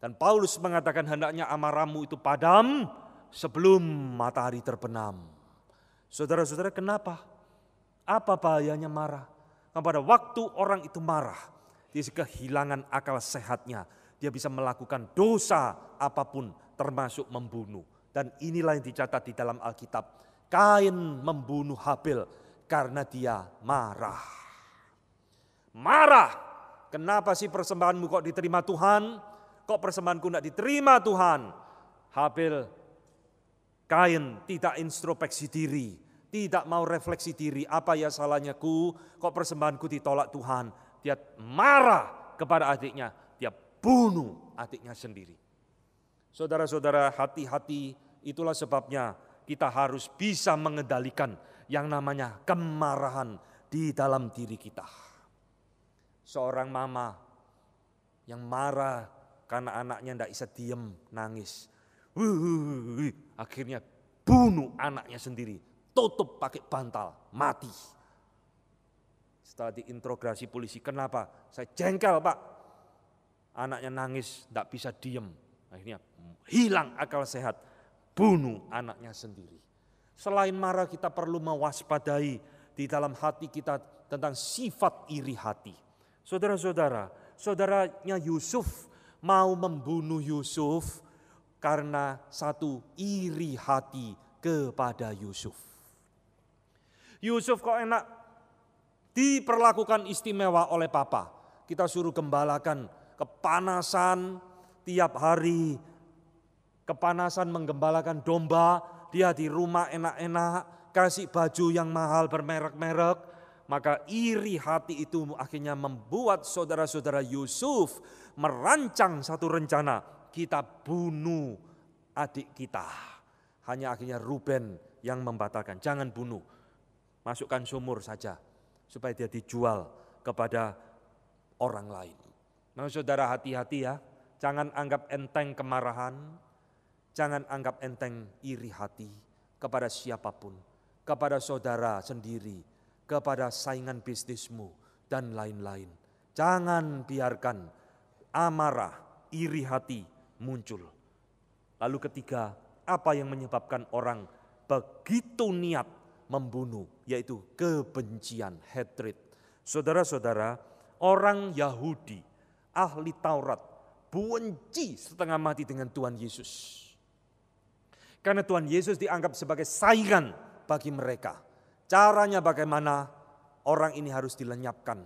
Dan Paulus mengatakan hendaknya amarahmu itu padam sebelum matahari terbenam. Saudara-saudara, kenapa? Apa bahayanya marah? Pada waktu orang itu marah, dia kehilangan akal sehatnya. Dia bisa melakukan dosa apapun termasuk membunuh. Dan inilah yang dicatat di dalam Alkitab. Kain membunuh Habel karena dia marah. Marah. Kenapa sih persembahanmu kok diterima Tuhan? Kok persembahanku tidak diterima Tuhan? Habel, Kain tidak introspeksi diri. Tidak mau refleksi diri. Apa ya salahnya ku? Kok persembahanku ditolak Tuhan? Dia marah kepada adiknya. Dia bunuh adiknya sendiri. Saudara-saudara, hati-hati. Itulah sebabnya kita harus bisa mengendalikan yang namanya kemarahan di dalam diri kita. Seorang mama yang marah karena anaknya tidak bisa diam, nangis. Akhirnya bunuh anaknya sendiri. Tutup pakai bantal, mati. Setelah diinterogasi polisi, kenapa? Saya jengkel Pak. Anaknya nangis, tidak bisa diam. Akhirnya hilang akal sehat, bunuh anaknya sendiri. Selain marah, kita perlu mewaspadai di dalam hati kita tentang sifat iri hati. Saudara-saudara, saudaranya Yusuf mau membunuh Yusuf karena satu iri hati kepada Yusuf. Yusuf kok enak diperlakukan istimewa oleh papa. Kita suruh gembalakan, kepanasan tiap hari, kepanasan menggembalakan domba, dia di rumah enak-enak, kasih baju yang mahal bermerek-merek, maka iri hati itu akhirnya membuat saudara-saudara Yusuf merancang satu rencana, kita bunuh adik kita. Hanya akhirnya Ruben yang membatalkan, jangan bunuh, masukkan sumur saja, supaya dia dijual kepada orang lain. Nah saudara, hati-hati ya, Jangan anggap enteng kemarahan, jangan anggap enteng iri hati kepada siapapun, kepada saudara sendiri, kepada saingan bisnismu, dan lain-lain. Jangan biarkan amarah, iri hati muncul. Lalu ketiga, apa yang menyebabkan orang begitu niat membunuh, yaitu kebencian, hatred. Saudara-saudara, orang Yahudi, ahli Taurat, benci setengah mati dengan Tuhan Yesus. Karena Tuhan Yesus dianggap sebagai saingan bagi mereka. Caranya bagaimana? Orang ini harus dilenyapkan.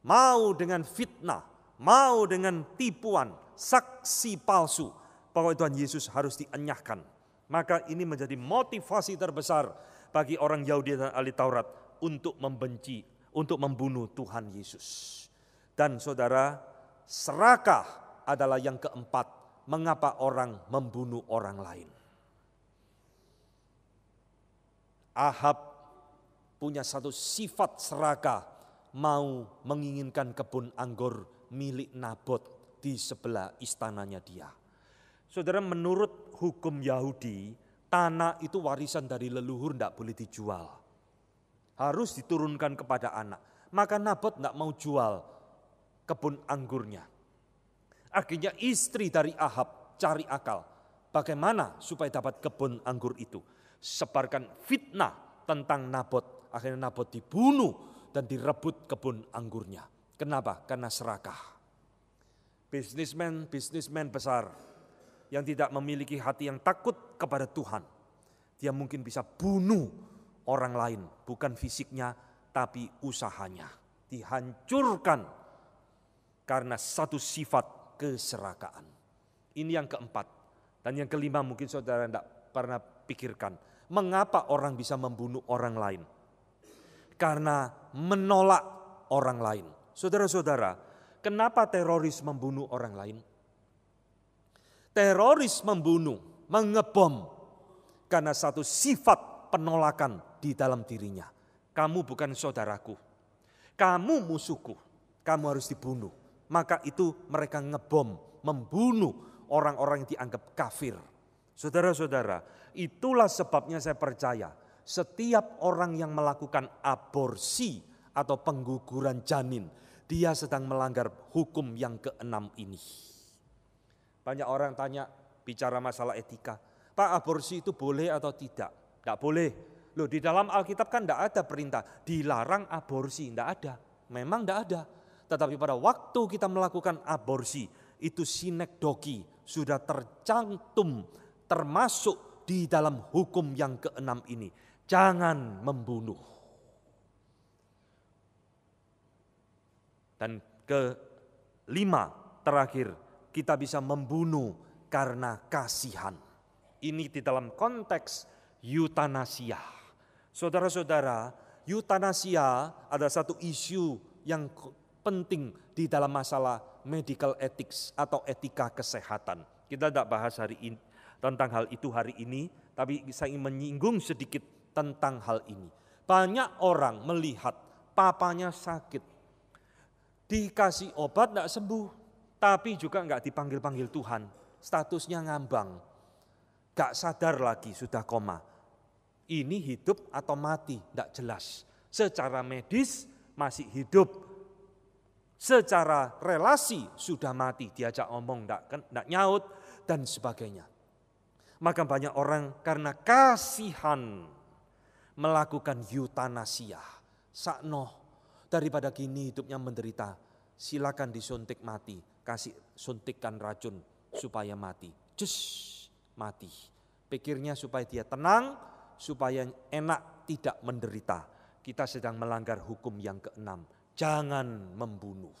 Mau dengan fitnah, mau dengan tipuan, saksi palsu. Pokoknya Tuhan Yesus harus dienyahkan. Maka ini menjadi motivasi terbesar bagi orang Yahudi dan ahli Taurat untuk membenci, untuk membunuh Tuhan Yesus. Dan saudara, serakah adalah yang keempat. Mengapa orang membunuh orang lain? Ahab punya satu sifat serakah, mau menginginkan kebun anggur milik Nabot di sebelah istananya dia. Saudara, menurut hukum Yahudi, tanah itu warisan dari leluhur, tidak boleh dijual. Harus diturunkan kepada anak. Maka Nabot tidak mau jual kebun anggurnya. Akhirnya istri dari Ahab cari akal. Bagaimana supaya dapat kebun anggur itu? Sebarkan fitnah tentang Nabot. Akhirnya Nabot dibunuh dan direbut kebun anggurnya. Kenapa? Karena serakah. Bisnismen besar yang tidak memiliki hati yang takut kepada Tuhan. Dia mungkin bisa bunuh orang lain. Bukan fisiknya, tapi usahanya. Dihancurkan karena satu sifat keserakaan. Ini yang keempat. Dan yang kelima mungkin saudara tidak pernah pikirkan. Mengapa orang bisa membunuh orang lain? Karena menolak orang lain. Saudara-saudara, kenapa teroris membunuh orang lain? Teroris membunuh, mengebom karena satu sifat penolakan di dalam dirinya. Kamu bukan saudaraku, kamu musuhku, kamu harus dibunuh. Maka itu mereka ngebom, membunuh orang-orang yang dianggap kafir. Saudara-saudara, itulah sebabnya saya percaya setiap orang yang melakukan aborsi atau pengguguran janin, dia sedang melanggar hukum yang keenam ini. Banyak orang tanya, bicara masalah etika, Pak, aborsi itu boleh atau tidak? Tidak boleh. Loh, di dalam Alkitab kan tidak ada perintah dilarang aborsi, tidak ada. Memang tidak ada. Tetapi pada waktu kita melakukan aborsi, itu sinekdoki sudah tercantum, termasuk di dalam hukum yang keenam ini. Jangan membunuh. Dan kelima, terakhir, kita bisa membunuh karena kasihan. Ini di dalam konteks eutanasia. Saudara-saudara, eutanasia ada satu isu yang penting di dalam masalah medical ethics atau etika kesehatan. Kita tidak bahas hari ini tentang hal itu hari ini, tapi saya ingin menyinggung sedikit tentang hal ini. Banyak orang melihat papanya sakit, dikasih obat tidak sembuh, tapi juga enggak dipanggil-panggil Tuhan, statusnya ngambang, gak sadar lagi sudah koma. Ini hidup atau mati, tidak jelas. Secara medis masih hidup, secara relasi sudah mati, diajak ngomong tidak nyaut dan sebagainya. Maka banyak orang karena kasihan melakukan eutanasia. Sakno, daripada gini hidupnya menderita, silakan disuntik mati, kasih suntikan racun supaya mati. Mati. Pikirnya supaya dia tenang, supaya enak tidak menderita. Kita sedang melanggar hukum yang keenam. Jangan membunuh.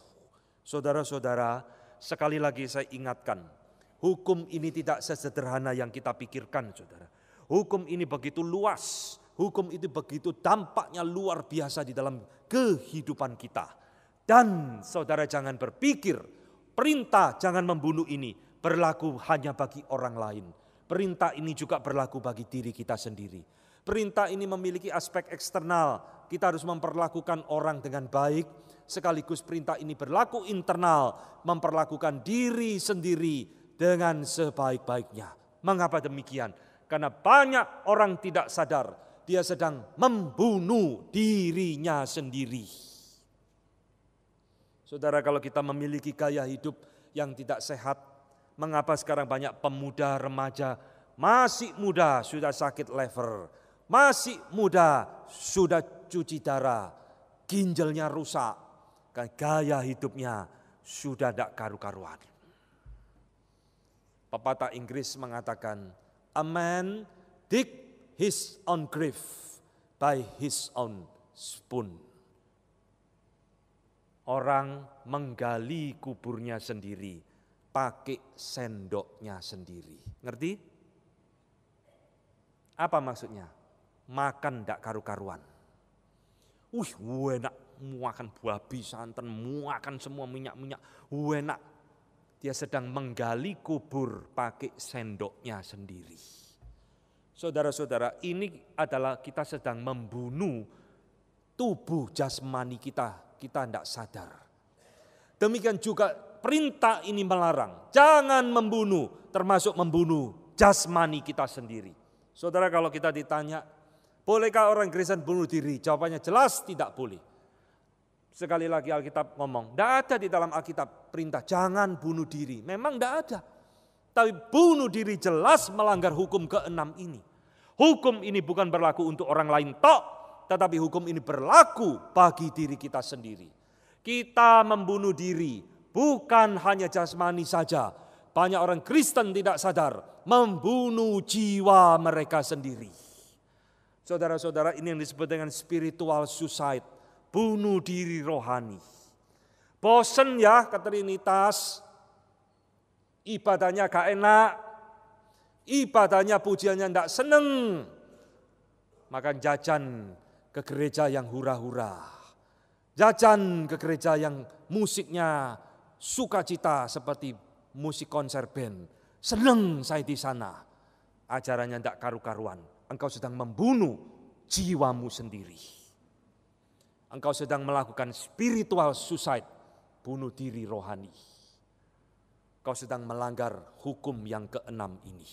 Saudara-saudara, sekali lagi saya ingatkan, hukum ini tidak sesederhana yang kita pikirkan, saudara. Hukum ini begitu luas, hukum itu begitu dampaknya luar biasa di dalam kehidupan kita. Dan saudara jangan berpikir, perintah jangan membunuh ini berlaku hanya bagi orang lain. Perintah ini juga berlaku bagi diri kita sendiri. Perintah ini memiliki aspek eksternal. Kita harus memperlakukan orang dengan baik. Sekaligus perintah ini berlaku internal. Memperlakukan diri sendiri dengan sebaik-baiknya. Mengapa demikian? Karena banyak orang tidak sadar. Dia sedang membunuh dirinya sendiri. Saudara, kalau kita memiliki gaya hidup yang tidak sehat, mengapa sekarang banyak pemuda, remaja, masih muda sudah sakit lever, masih muda sudah cuci darah, ginjalnya rusak, kan gaya hidupnya sudah tidak karu-karuan. Pepatah Inggris mengatakan, a man dig his own grave by his own spoon. Orang menggali kuburnya sendiri, pakai sendoknya sendiri. Ngerti? Apa maksudnya? Makan ndak karu-karuan. Enak, makan babi santan, makan semua minyak-minyak, enak. Dia sedang menggali kubur pakai sendoknya sendiri. Saudara-saudara, ini adalah kita sedang membunuh tubuh jasmani kita tidak sadar. Demikian juga perintah ini melarang, jangan membunuh, termasuk membunuh jasmani kita sendiri. Saudara, kalau kita ditanya, bolehkah orang Kristen bunuh diri? Jawabannya jelas tidak boleh. Sekali lagi Alkitab ngomong, tidak ada di dalam Alkitab perintah jangan bunuh diri. Memang tidak ada. Tapi bunuh diri jelas melanggar hukum ke-6 ini. Hukum ini bukan berlaku untuk orang lain tok, tetapi hukum ini berlaku bagi diri kita sendiri. Kita membunuh diri bukan hanya jasmani saja. Banyak orang Kristen tidak sadar membunuh jiwa mereka sendiri. Saudara-saudara, ini yang disebut dengan spiritual suicide, bunuh diri rohani. Bosen ya ke Trinitas, ibadahnya gak enak, ibadahnya pujiannya tidak seneng, maka jajan ke gereja yang hura-hura, jajan ke gereja yang musiknya sukacita seperti musik konser band. Seneng saya di sana, ajarannya tidak karu-karuan. Engkau sedang membunuh jiwamu sendiri. Engkau sedang melakukan spiritual suicide, bunuh diri rohani. Engkau sedang melanggar hukum yang ke-6 ini.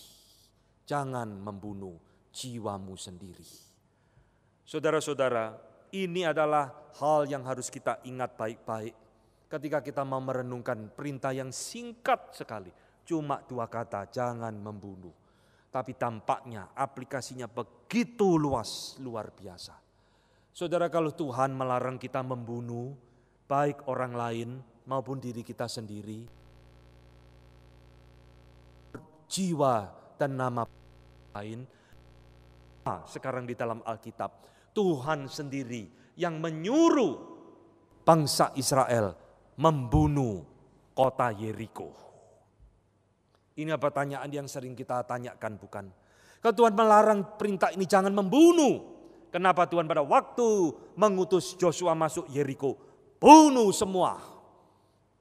Jangan membunuh jiwamu sendiri. Saudara-saudara, ini adalah hal yang harus kita ingat baik-baik ketika kita mau merenungkan perintah yang singkat sekali. Cuma 2 kata, jangan membunuh. Tapi dampaknya, aplikasinya begitu luas, luar biasa. Saudara, kalau Tuhan melarang kita membunuh, baik orang lain maupun diri kita sendiri, jiwa dan nama lain, sekarang di dalam Alkitab, Tuhan sendiri yang menyuruh bangsa Israel membunuh kota Yeriko. Ini pertanyaan yang sering kita tanyakan, bukan? Kalau Tuhan melarang perintah ini jangan membunuh, kenapa Tuhan pada waktu mengutus Joshua masuk Yeriko, bunuh semua.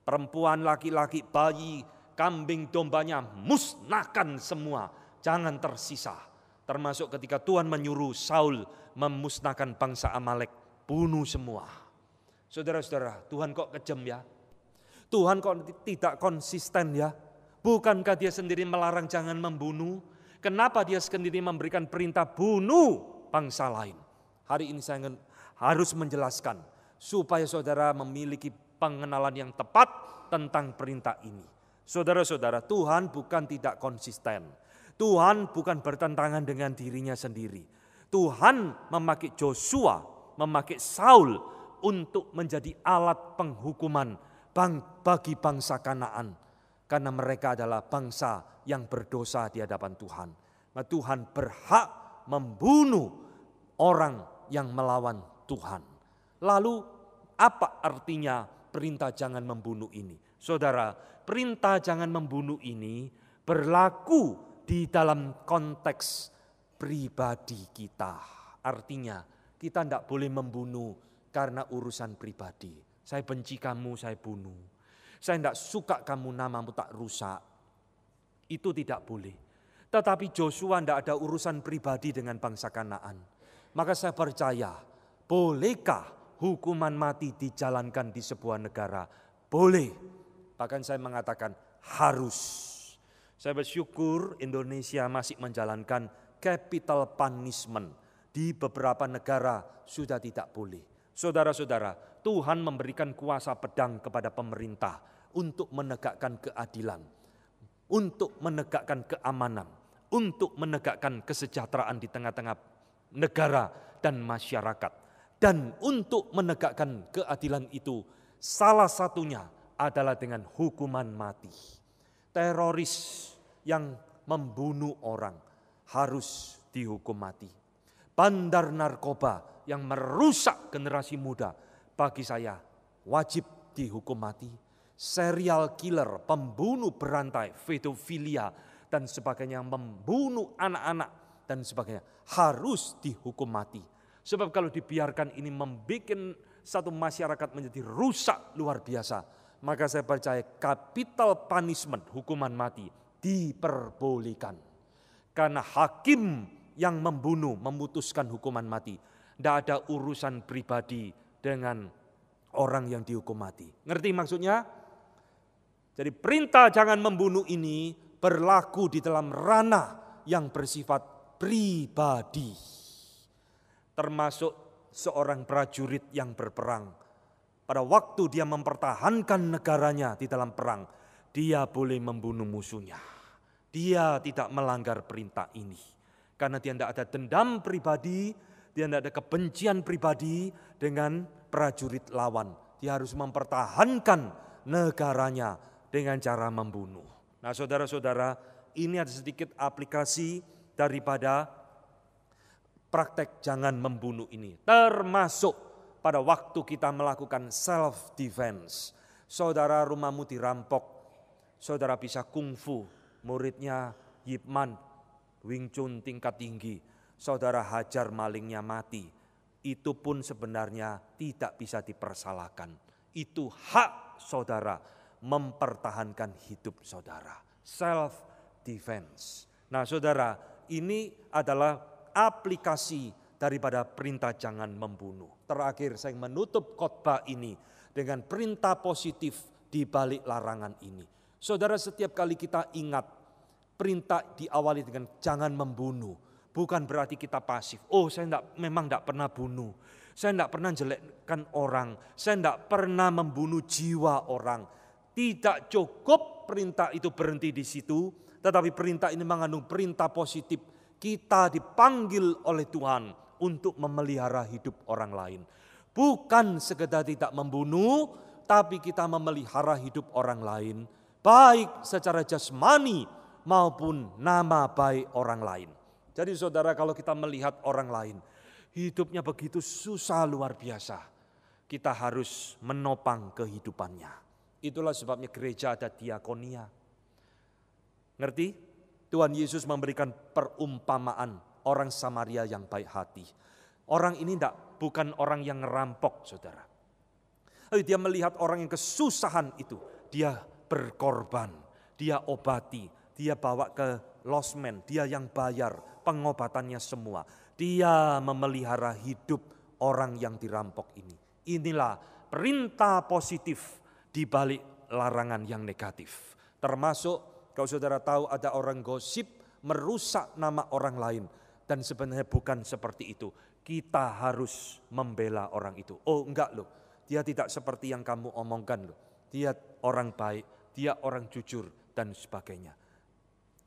Perempuan, laki-laki, bayi, kambing, dombanya, musnahkan semua, jangan tersisa. Termasuk ketika Tuhan menyuruh Saul memusnahkan bangsa Amalek, bunuh semua. Saudara-saudara, Tuhan kok kejam ya? Tuhan kok tidak konsisten ya? Bukankah dia sendiri melarang jangan membunuh? Kenapa dia sendiri memberikan perintah bunuh bangsa lain? Hari ini saya harus menjelaskan supaya saudara memiliki pengenalan yang tepat tentang perintah ini. Saudara-saudara, Tuhan bukan tidak konsisten. Tuhan bukan bertentangan dengan dirinya sendiri. Tuhan memakai Joshua, memakai Saul untuk menjadi alat penghukuman bagi bangsa Kanaan. Karena mereka adalah bangsa yang berdosa di hadapan Tuhan. Nah, Tuhan berhak membunuh orang yang melawan Tuhan. Lalu apa artinya perintah jangan membunuh ini? Saudara, perintah jangan membunuh ini berlaku di dalam konteks pribadi kita. Artinya kita tidak boleh membunuh karena urusan pribadi. Saya benci kamu, saya bunuh. Saya tidak suka kamu, namamu tak rusak. Itu tidak boleh. Tetapi Joshua tidak ada urusan pribadi dengan bangsa Kanaan. Maka saya percaya, bolehkah hukuman mati dijalankan di sebuah negara? Boleh. Bahkan saya mengatakan harus. Saya bersyukur Indonesia masih menjalankan capital punishment. Di beberapa negara sudah tidak boleh. Saudara-saudara, Tuhan memberikan kuasa pedang kepada pemerintah untuk menegakkan keadilan, untuk menegakkan keamanan, untuk menegakkan kesejahteraan di tengah-tengah negara dan masyarakat. Dan untuk menegakkan keadilan itu, salah satunya adalah dengan hukuman mati. Teroris yang membunuh orang harus dihukum mati. Bandar narkoba yang merusak generasi muda, bagi saya wajib dihukum mati. Serial killer, pembunuh berantai, pedofilia dan sebagainya, membunuh anak-anak dan sebagainya, harus dihukum mati. Sebab kalau dibiarkan ini membuat satu masyarakat menjadi rusak luar biasa, maka saya percaya capital punishment, hukuman mati, diperbolehkan. Karena hakim yang membunuh, memutuskan hukuman mati. Tidak ada urusan pribadi dengan orang yang dihukum mati. Ngerti maksudnya? Jadi perintah jangan membunuh ini berlaku di dalam ranah yang bersifat pribadi. Termasuk seorang prajurit yang berperang. Pada waktu dia mempertahankan negaranya di dalam perang, dia boleh membunuh musuhnya. Dia tidak melanggar perintah ini. Karena dia tidak ada dendam pribadi, dia tidak ada kebencian pribadi dengan prajurit lawan. Dia harus mempertahankan negaranya dengan cara membunuh. Nah saudara-saudara, ini ada sedikit aplikasi daripada praktek jangan membunuh ini. Termasuk pada waktu kita melakukan self defense. Saudara rumahmu dirampok, saudara bisa kungfu, muridnya Yip Man, Wing Chun tingkat tinggi, saudara hajar malingnya mati. Itu pun sebenarnya tidak bisa dipersalahkan. Itu hak saudara mempertahankan hidup saudara. Self defense. Nah saudara, ini adalah aplikasi daripada perintah jangan membunuh. Terakhir saya menutup khotbah ini dengan perintah positif di balik larangan ini. Saudara, setiap kali kita ingat perintah diawali dengan jangan membunuh, bukan berarti kita pasif. Oh, saya memang tidak pernah bunuh. Saya tidak pernah jelekkan orang. Saya tidak pernah membunuh jiwa orang. Tidak cukup perintah itu berhenti di situ, tetapi perintah ini mengandung perintah positif. Kita dipanggil oleh Tuhan untuk memelihara hidup orang lain. Bukan sekedar tidak membunuh, tapi kita memelihara hidup orang lain, baik secara jasmani maupun nama baik orang lain. Jadi saudara, kalau kita melihat orang lain, hidupnya begitu susah luar biasa, kita harus menopang kehidupannya. Itulah sebabnya gereja ada diakonia. Ngerti? Tuhan Yesus memberikan perumpamaan orang Samaria yang baik hati. Orang ini bukan orang yang ngerampok, saudara. Dia melihat orang yang kesusahan itu, dia berkorban, dia obati, dia bawa ke losmen, dia yang bayar pengobatannya semua. Dia memelihara hidup orang yang dirampok ini. Inilah perintah positif di balik larangan yang negatif. Termasuk kalau saudara tahu ada orang gosip merusak nama orang lain. Dan sebenarnya bukan seperti itu. Kita harus membela orang itu. Oh enggak loh, dia tidak seperti yang kamu omongkan loh. Dia orang baik, dia orang jujur dan sebagainya.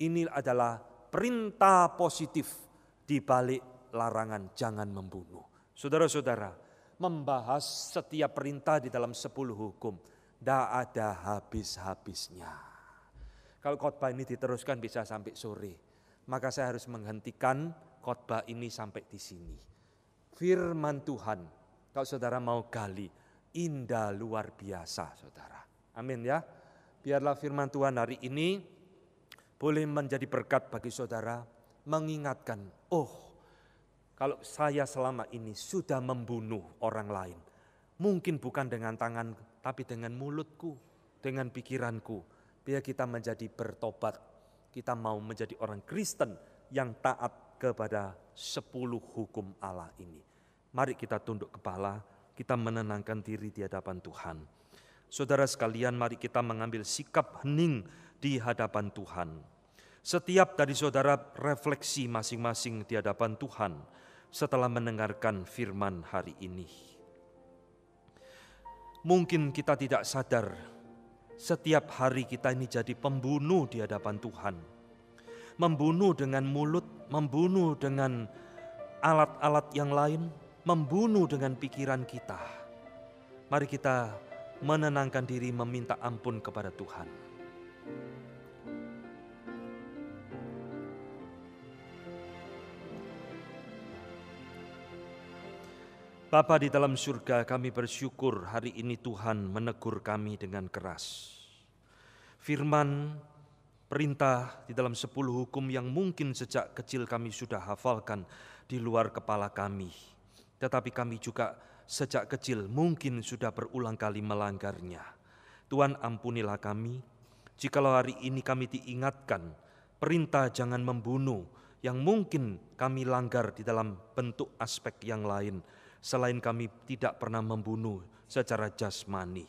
Ini adalah perintah positif di balik larangan jangan membunuh. Saudara-saudara, membahas setiap perintah di dalam 10 hukum, tidak ada habis-habisnya. Kalau khotbah ini diteruskan bisa sampai sore, maka saya harus menghentikan khotbah ini sampai di sini. Firman Tuhan, kalau saudara mau gali, indah luar biasa saudara. Amin ya. Biarlah firman Tuhan hari ini boleh menjadi berkat bagi saudara, mengingatkan, oh kalau saya selama ini sudah membunuh orang lain, mungkin bukan dengan tangan, tapi dengan mulutku, dengan pikiranku, biar kita menjadi bertobat, kita mau menjadi orang Kristen yang taat kepada 10 hukum Allah ini. Mari kita tunduk kepala, kita menenangkan diri di hadapan Tuhan. Saudara sekalian, mari kita mengambil sikap hening di hadapan Tuhan. Setiap dari saudara refleksi masing-masing di hadapan Tuhan setelah mendengarkan firman hari ini. Mungkin kita tidak sadar, setiap hari kita ini jadi pembunuh di hadapan Tuhan. Membunuh dengan mulut, membunuh dengan alat-alat yang lain, membunuh dengan pikiran kita. Mari kita menenangkan diri meminta ampun kepada Tuhan. Bapa di dalam surga, kami bersyukur hari ini Tuhan menegur kami dengan keras. Firman, perintah di dalam 10 hukum yang mungkin sejak kecil kami sudah hafalkan di luar kepala kami. Tetapi kami juga sejak kecil mungkin sudah berulang kali melanggarnya. Tuhan ampunilah kami, jikalau hari ini kami diingatkan perintah jangan membunuh yang mungkin kami langgar di dalam bentuk aspek yang lain. Selain kami tidak pernah membunuh secara jasmani.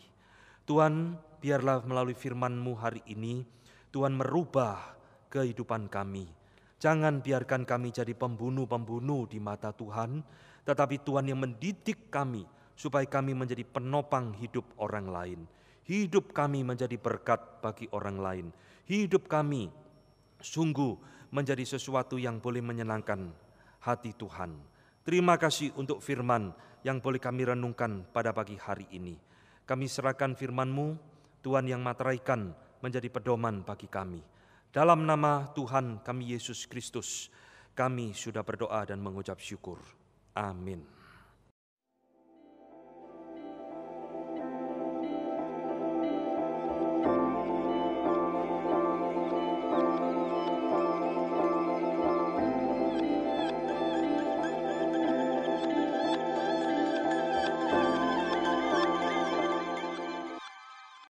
Tuhan, biarlah melalui firman-Mu hari ini, Tuhan merubah kehidupan kami. Jangan biarkan kami jadi pembunuh-pembunuh di mata Tuhan, tetapi Tuhan yang mendidik kami supaya kami menjadi penopang hidup orang lain. Hidup kami menjadi berkat bagi orang lain. Hidup kami sungguh menjadi sesuatu yang boleh menyenangkan hati Tuhan. Terima kasih untuk firman yang boleh kami renungkan pada pagi hari ini. Kami serahkan firman-Mu, Tuhan yang materaikan menjadi pedoman bagi kami. Dalam nama Tuhan kami Yesus Kristus, kami sudah berdoa dan mengucap syukur. Amin.